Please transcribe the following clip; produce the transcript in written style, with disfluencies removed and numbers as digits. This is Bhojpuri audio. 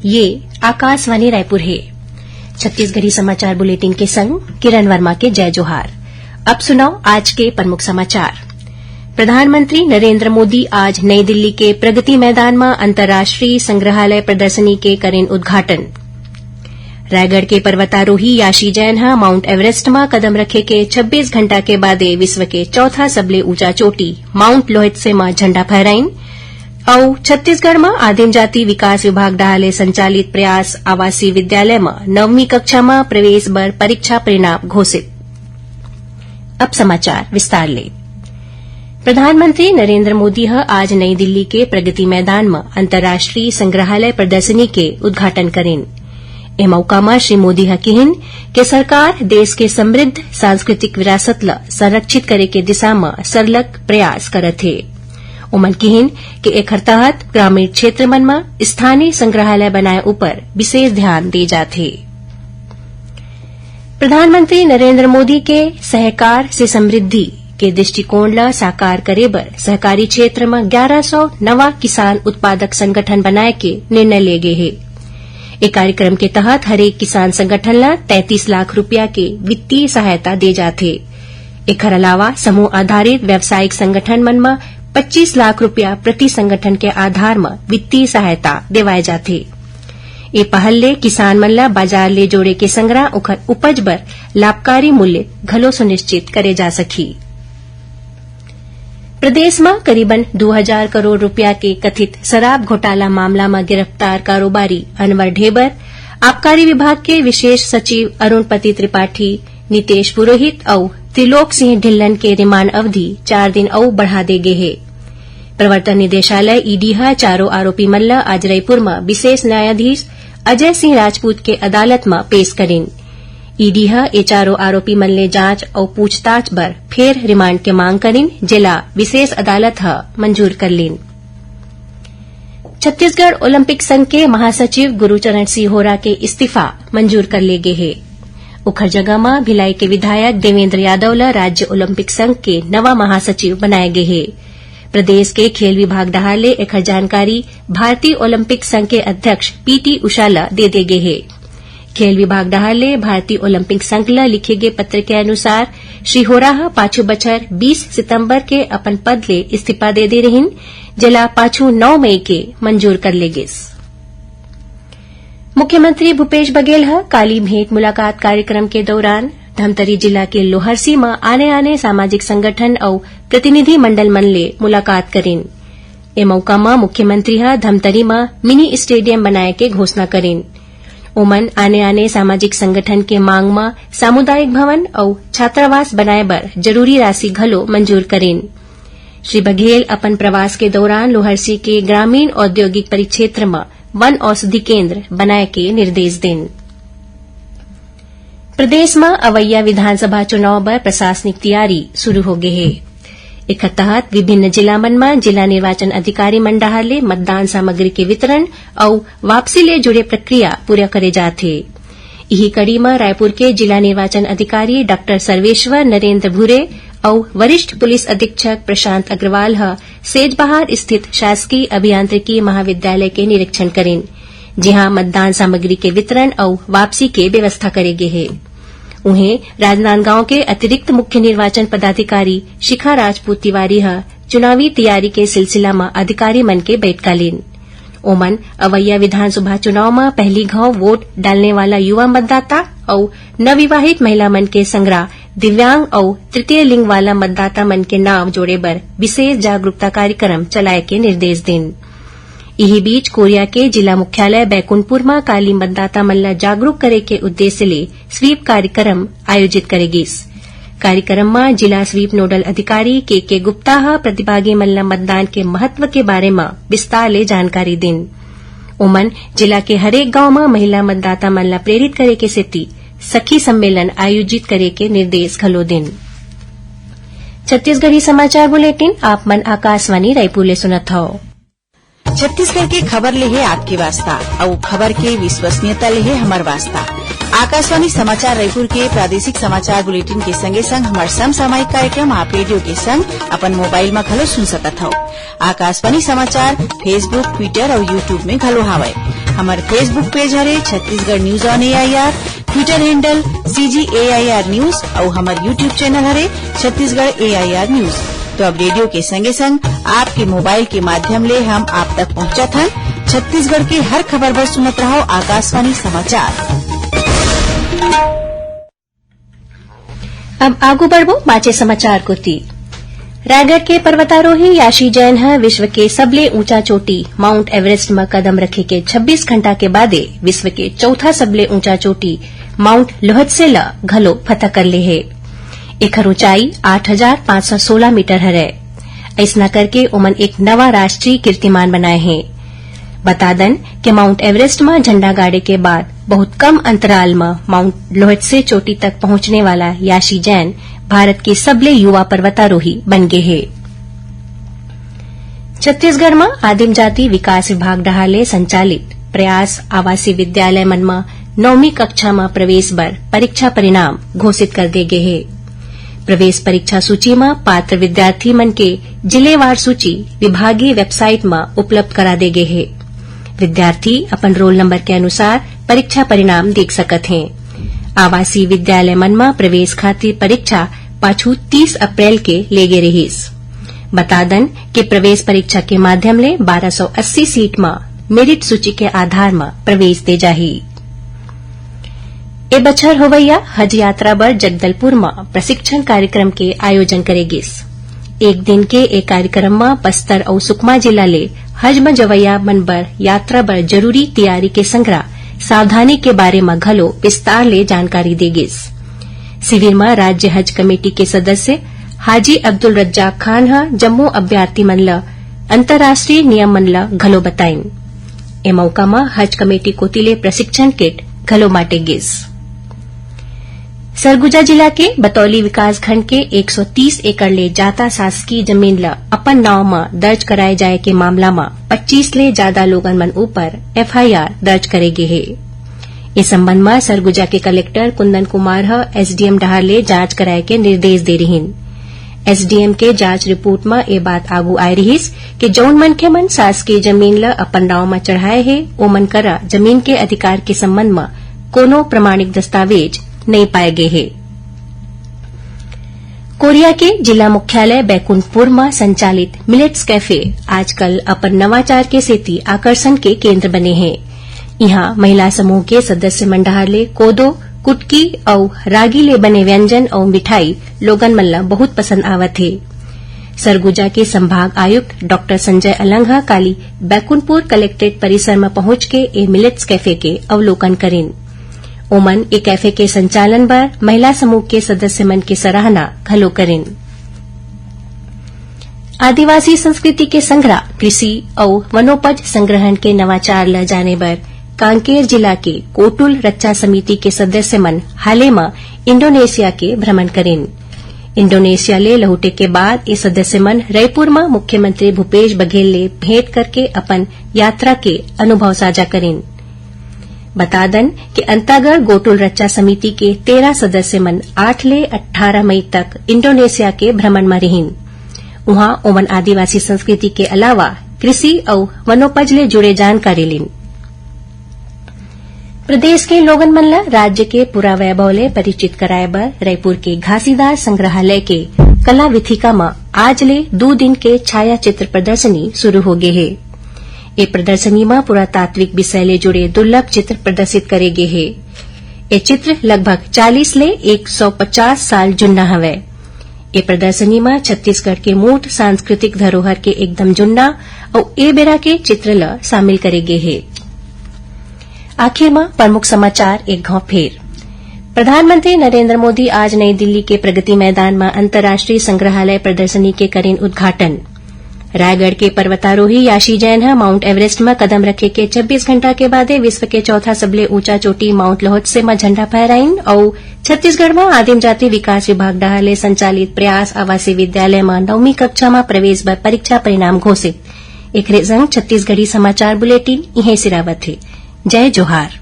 ये आकाशवाणी रायपुर है। छत्तीसगढ़ी समाचार बुलेटिन के संग किरण वर्मा के जय जोहार। अब सुनाओ आज के प्रमुख समाचार। प्रधानमंत्री नरेंद्र मोदी आज नई दिल्ली के प्रगति मैदान में अंतर्राष्ट्रीय संग्रहालय प्रदर्शनी के करें उद्घाटन। रायगढ़ के पर्वतारोही याशी जैन माउंट एवरेस्ट में कदम रखे के 26 घंटा के बादे विश्व के चौथा सबले ऊंचा चोटी माउंट लोहितसे में झंडा फहराइन। और छत्तीसगढ़ में आदिम जाति विकास विभाग डाले संचालित प्रयास आवासीय विद्यालय में 9वीं कक्षा में प्रवेश बर परीक्षा परिणाम घोषित। अब समाचार विस्तार ले। प्रधानमंत्री नरेंद्र मोदी आज नई दिल्ली के प्रगति मैदान में अंतर्राष्ट्रीय संग्रहालय प्रदर्शनी के उद्घाटन करें। ए मौका में श्री मोदी कहिन कि सरकार देश के समृद्ध सांस्कृतिक विरासत ला संरक्षित करे के दिशा में सरलग प्रयास करत है। उमन कहिन कि एकर तहत ग्रामीण क्षेत्र मन में स्थानीय संग्रहालय बनाए ऊपर विशेष ध्यान दे जाथे। प्रधानमंत्री नरेंद्र मोदी के सहकार से समृद्धि के दृष्टिकोण ला साकार करे बर सहकारी क्षेत्र में 1100 नवा किसान उत्पादक संगठन बनाए के निर्णय ले गए है। एक कार्यक्रम के तहत हरेक किसान संगठन ला 33 लाख रुपया के वित्तीय सहायता दे जाथे। एकर अलावा समूह आधारित व्यावसायिक संगठन मन में 25 लाख रुपया प्रति संगठन के आधार में वित्तीय सहायता देवाए जाथे। ये पहल ले किसान मन ला बाजार ले जोड़े के संगरा ओकर उपज बर लाभकारी मूल्य घलो सुनिश्चित करे जा सकी। प्रदेश में करीबन 2000 करोड़ रुपया के कथित शराब घोटाला मामला में गिरफ्तार कारोबारी अनवर ढेबर, आबकारी विभाग के विशेष सचिव अरुणपति त्रिपाठी, नितेश पुरोहित और त्रिलोक सिंह ढिल्लन के रिमांड अवधि 4 दिन और बढ़ा दे गए है। प्रवर्तन निदेशालय ईडी चारों आरोपी मल्ला आज रायपुर में विशेष न्यायाधीश अजय सिंह राजपूत के अदालत में पेश करें। ईडी ये चारों आरोपी मल्ले जांच और पूछताछ बर फिर रिमांड के मांग करें, जिला विशेष अदालत मंजूर कर लेन। छत्तीसगढ़ ओलंपिक संघ के महासचिव गुरुचरण सिंह होरा के इस्तीफा मंजूर कर ले गए है। उखर जगह में भिलाई के विधायक देवेंद्र यादव ला राज्य ओलंपिक संघ के नवा महासचिव बनाए गए है। प्रदेश के खेल विभाग डहाले एकर जानकारी भारतीय ओलंपिक संघ के अध्यक्ष पीटी उषा ला दे गए है। खेल विभाग डहाले भारतीय ओलंपिक संघ ला लिखे गए पत्र के अनुसार श्री होरा पाछू बछर 20 सितंबर के अपन पद ले इस्तीफा दे रहीन, जिला पाछू 9 मई के मंजूर कर ले गिस। मुख्यमंत्री भूपेश बघेल काली भेंट मुलाकात कार्यक्रम के दौरान धमतरी जिला के लोहरसी में आने सामाजिक संगठन और प्रतिनिधि मंडल मन ले मुलाकात करें। ए मौका में मुख्यमंत्री धमतरी में मिनी स्टेडियम बनाए के घोषणा करें। ओमन आने सामाजिक संगठन के मांग में सामुदायिक भवन और छात्रावास बनाए बर जरूरी राशि घलो मंजूर करें। श्री बघेल अपन प्रवास के दौरान लोहरसी के ग्रामीण औद्योगिक परिक्षेत्र में वन औषधि केंद्र बनाए के निर्देश दें। प्रदेश में अवैया विधानसभा चुनाव बर प्रशासनिक तैयारी शुरू हो गई है। एक तहत विभिन्न जिला मन में जिला निर्वाचन अधिकारी मंडाले मतदान सामग्री के वितरण और वापसी ले जुड़े प्रक्रिया पूरा करे जाथे। यही कड़ी में रायपुर के जिला निर्वाचन अधिकारी डॉ सर्वेश्वर नरेंद्र भूरे और वरिष्ठ पुलिस अधीक्षक प्रशांत अग्रवाल सेजबहार स्थित शासकीय अभियांत्रिकी महाविद्यालय के निरीक्षण करें, जहां मतदान सामग्री के वितरण और वापसी के व्यवस्था करेंगे है। उन्हें राजनांदगांव के अतिरिक्त मुख्य निर्वाचन पदाधिकारी शिखा राजपूत तिवारी चुनावी तैयारी के सिलसिला में अधिकारी मन के बैठका लेन। ओमन अवैया विधानसभा चुनाव में पहली घाव वोट डालने वाला युवा मतदाता और नवविवाहित महिला मन के संगरा दिव्यांग और तृतीय लिंग वाला मतदाता मन के नाम जोड़े बर विशेष जागरूकता कार्यक्रम चलाए के निर्देश दें। यही बीच कोरिया के जिला मुख्यालय बैकुंठपुर में काली मतदाता मन ला जागरूक करे के उद्देश्य ले स्वीप कार्यक्रम आयोजित करेगी। कार्यक्रम में जिला स्वीप नोडल अधिकारी के गुप्ता प्रतिभागी मन ला मतदान के महत्व के बारे में विस्तार ले जानकारी दें। ओमन जिला के हरेक गांव में महिला मतदाता मन ला प्रेरित करे के सेती सखी सम्मेलन आयोजित करे के निर्देश घलो दें। छत्तीसगढ़ी समाचार बुलेटिन आप मन आकाशवाणी रायपुर ले सुनत हव। छत्तीसगढ़ के खबर ले है आपके वास्ता और खबर के विश्वसनीयता ले है हमार वास्ता। आकाशवाणी समाचार रायपुर के प्रादेशिक समाचार बुलेटिन के संगे संग हमार समसामयिक कार्यक्रम आप रेडियो के संग अपन मोबाइल में घलो सुन सकत हौ। आकाशवाणी समाचार फेसबुक, ट्विटर और यूट्यूब में घलो हावय। हमार फेसबुक पेज हरे Chhattisgarh news on AIR, Twitter handle CGAIR news और हमार यूट्यूब चैनल हरे छत्तीसगढ़ एआईआर न्यूज। तो अब रेडियो के संगे संग आपके मोबाइल के माध्यम ले हम आप तक पहुंचत हन। छत्तीसगढ़ के हर खबर बर सुनत रहो आकाशवाणी समाचार। अब आगू बढ़बो बाचे समाचार को ती। रायगढ़ के पर्वतारोही याशी जैन विश्व के सबले ऊंचा चोटी माउंट एवरेस्ट में कदम रखे के 26 घंटा के बादे विश्व के चौथा सबले ऊंचा चोटी माउंट लोहत्से ल घलो फतह कर ले है। एकर ऊंचाई 8,516 मीटर हरे। ऐसना करके ओमन एक नवा राष्ट्रीय कीर्तिमान बनाए हैं। बता दन कि माउंट एवरेस्ट में झंडा गाड़े के बाद बहुत कम अंतराल में माउंट लोहत्से चोटी तक पहुंचने वाला याशी जैन भारत के सबले युवा पर्वतारोही बन गए हैं। छत्तीसगढ़ में आदिम जाति विकास विभाग डहाले संचालित प्रयास आवासीय विद्यालय मन में 9वीं कक्षा में प्रवेश बर परीक्षा परिणाम घोषित कर दे गए हैं। प्रवेश परीक्षा सूची में पात्र विद्यार्थी मन के जिलेवार सूची विभागीय वेबसाइट में उपलब्ध करा दे गए हैं। विद्यार्थी अपन रोल नंबर के अनुसार परीक्षा परिणाम देख सकत हैं। आवासीय विद्यालय मन में प्रवेश खातिर परीक्षा पाछू 30 अप्रैल के लेगे रहीस। बता दन कि प्रवेश परीक्षा के माध्यम ले 1280 सीट में मेरिट सूची के आधार में प्रवेश दे जाही। ए बछर होवैया हज यात्रा बर जगदलपुर में प्रशिक्षण कार्यक्रम के आयोजन करेगिस। एक दिन के एक कार्यक्रम में बस्तर और सुकमा जिला ले हज में जवैया मन बर यात्रा बर जरूरी तैयारी के संग्रह सावधानी के बारे में घलो विस्तार ले जानकारी देगिस। शिविर में राज्य हज कमेटी के सदस्य हाजी अब्दुल रज्जाक खान जम्मू अभ्यर्थी मन ल अंतर्राष्ट्रीय नियम मन ल घलो बताइन। ए मौका में हज कमेटी कोतिले प्रशिक्षण किट घलो बांटेगिस। सरगुजा जिला के बतौली विकासखंड के 130 एकड़ ले जाता शासकीय जमीन ल अपन नाव में दर्ज कराए जाए के मामला में 25 ले ज्यादा लोगन मन ऊपर FIR दर्ज करे गे है। इस संबंध में सरगुजा के कलेक्टर कुंदन कुमार SDM डहार ले जांच कराए के निर्देश दे रहीन। SDM के जांच रिपोर्ट में ये बात आगू आए रहीस कि जौन मनखे मन शासकीय जमीन ल अपन नाव में चढ़ाए है ओमन करा जमीन के अधिकार के संबंध में कोनो प्रमाणिक दस्तावेज नहीं पाए गए हैं। कोरिया के जिला मुख्यालय बैकुंठपुर में संचालित मिलेट्स कैफे आजकल अपन नवाचार के सेती आकर्षण के केंद्र बने हैं। यहाँ महिला समूह के सदस्य मंडहार ले कोदो, कुटकी और रागी ले बने व्यंजन और मिठाई लोगन मन ल बहुत पसंद आवत है। सरगुजा के संभाग आयुक्त डॉ संजय अलंग काली बैकुंठपुर कलेक्ट्रेट परिसर में पहुंच के ए मिलेट्स कैफे के अवलोकन करें। ओमन ए कैफे के संचालन बर महिला समूह के सदस्य मन की सराहना घलो करें। आदिवासी संस्कृति के संग्रह, कृषि और वनोपज संग्रहण के नवाचार ल जाने बर कांकेर जिला के कोटुल रक्षा समिति के सदस्य मन हाले में इंडोनेशिया के भ्रमण करें। इंडोनेशिया ले लौटे के बाद ये सदस्य मन रायपुर में मुख्यमंत्री भूपेश बघेल ले भेंट करके अपन यात्रा के अनुभव साझा करें। बता दन कि अंतागढ़ गोटुल रक्षा समिति के 13 सदस्य मन 8 ले 18 मई तक इंडोनेशिया के भ्रमण में रहीन। वहां ओमन आदिवासी संस्कृति के अलावा कृषि और वनोपज ले जुड़े जानकारी लीन। प्रदेश के लोगन मन ल राज्य के पूरा वैभव ले परिचित कराए बर रायपुर के घासीदार संग्रहालय के कला विथिका में आज ले 2 दिन के छाया चित्र प्रदर्शनी शुरू हो गए है। ये प्रदर्शनी में पुरातात्विक विषय ले जुड़े दुर्लभ चित्र प्रदर्शित करे गए है। ये चित्र लगभग 40 ले 150 साल जुन्ना हवे। ये प्रदर्शनी में छत्तीसगढ़ के मूठ सांस्कृतिक धरोहर के एकदम जुन्ना और ए बेरा के चित्र ल शामिल करे गए है। आखिर में प्रमुख समाचार एक घाव फेर। प्रधानमंत्री नरेंद्र मोदी आज नई दिल्ली के प्रगति मैदान में अंतर्राष्ट्रीय संग्रहालय प्रदर्शनी के करें उद्घाटन। रायगढ़ के पर्वतारोही याशी जैन माउंट एवरेस्ट में कदम रखे के 26 घंटा के बाद विश्व के चौथा सबले ऊंचा चोटी माउंट लोहत्से में झंडा फहराइन और छत्तीसगढ़ में आदिम जाति विकास विभाग डहाले संचालित प्रयास आवासीय विद्यालय में 9वीं कक्षा में प्रवेश बर परीक्षा परिणाम घोषित। एक संग छत्तीसगढ़ी समाचार बुलेटिन इहे सिरावत है। जय जोहार।